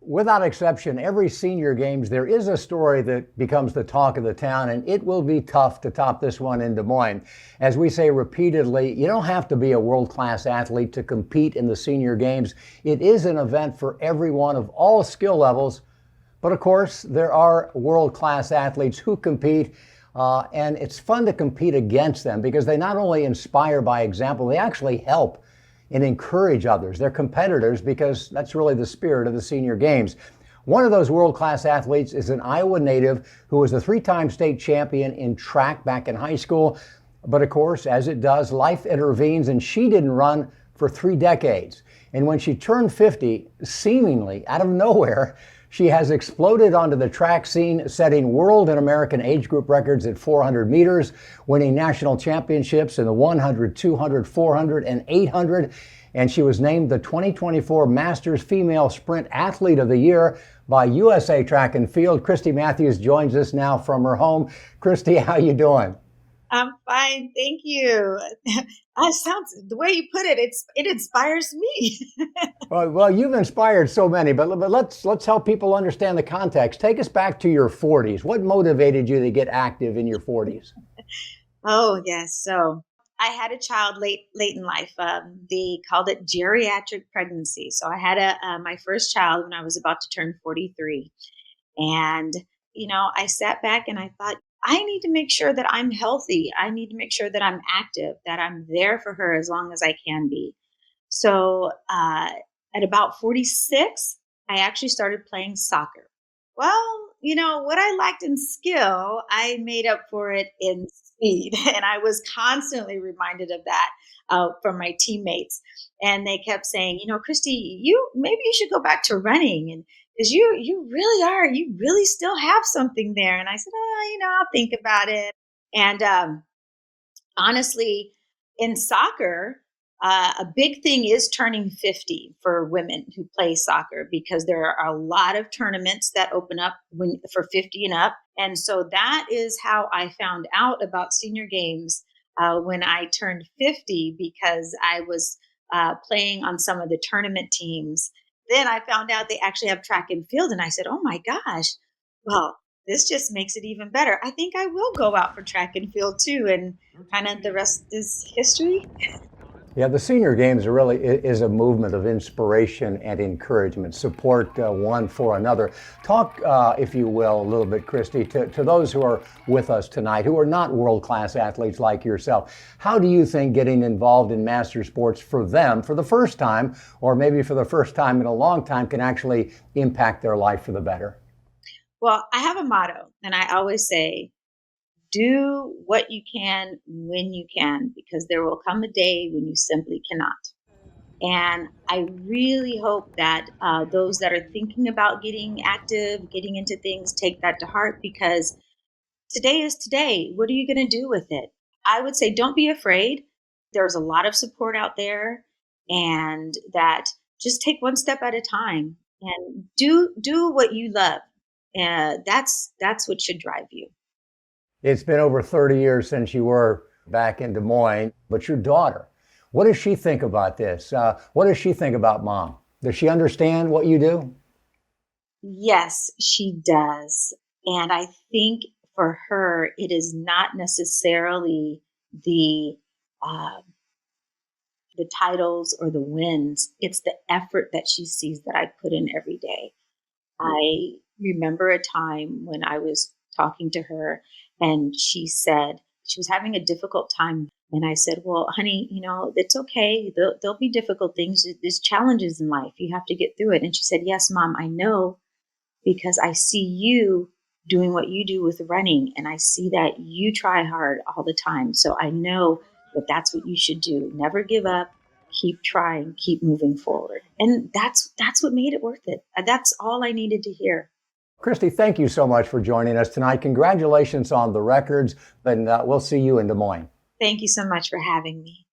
Without exception, every senior games, there is a story that becomes the talk of the town, and it will be tough to top this one in Des Moines. As we say repeatedly, you don't have to be a world-class athlete to compete in the senior games. It is an event for everyone of all skill levels. But of course, there are world-class athletes who compete, and it's fun to compete against them because they not only inspire by example, they actually help and encourage others. They're competitors because that's really the spirit of the senior games. One of those world-class athletes is an Iowa native who was a three-time state champion in track back in high school. But of course, as it does, life intervenes, and she didn't run for 3 decades. And when she turned 50, seemingly out of nowhere, she has exploded onto the track scene, setting world and American age group records at 400 meters, winning national championships in the 100, 200, 400, and 800. And she was named the 2024 Masters Female Sprint Athlete of the Year by USA Track and Field. Kristy Matthews joins us now from her home. Kristy, how you doing? I'm fine, thank you. The way you put it, it inspires me. Well, you've inspired so many, but let's help people understand the context. Take us back to your 40s. What motivated you to get active in your 40s? Oh, yes. So I had a child late in life. They called it geriatric pregnancy. So I had my first child when I was about to turn 43. And, I sat back and I thought, I need to make sure that I'm healthy. I need to make sure that I'm active, that I'm there for her as long as I can be. So at about 46, I actually started playing soccer. Well, what I lacked in skill, I made up for it in speed. And I was constantly reminded of that from my teammates. And they kept saying, Kristy, maybe you should go back to running. And because you really are, you really still have something there. And I said, I'll think about it. And honestly, in soccer, a big thing is turning 50 for women who play soccer, because there are a lot of tournaments that open up for 50 and up. And so that is how I found out about senior games when I turned 50, because I was playing on some of the tournament teams. Then I found out they actually have track and field. And I said, oh my gosh, well, this just makes it even better. I think I will go out for track and field too. And kind of the rest is history. Yeah, the senior games really is a movement of inspiration and encouragement, support one for another. Talk, if you will, a little bit, Kristy, to those who are with us tonight, who are not world-class athletes like yourself. How do you think getting involved in master sports for them for the first time, or maybe for the first time in a long time, can actually impact their life for the better? Well, I have a motto, and I always say, do what you can when you can, because there will come a day when you simply cannot. And I really hope that those that are thinking about getting active, getting into things, take that to heart, because today is today. What are you going to do with it? I would say don't be afraid. There's a lot of support out there, and that just take one step at a time and do what you love. And that's what should drive you. It's been over 30 years since you were back in Des Moines, but your daughter, what does she think about this? What does she think about Mom? Does she understand what you do? Yes, she does. And I think for her, it is not necessarily uh, the titles or the wins. It's the effort that she sees that I put in every day. I remember a time when I was talking to her, and she said she was having a difficult time. And I said, well, honey, it's okay. There'll be difficult things. There's challenges in life. You have to get through it. And she said, yes, Mom, I know, because I see you doing what you do with running. And I see that you try hard all the time. So I know that that's what you should do. Never give up. Keep trying, keep moving forward. And that's what made it worth it. That's all I needed to hear. Kristy, thank you so much for joining us tonight. Congratulations on the records, and we'll see you in Des Moines. Thank you so much for having me.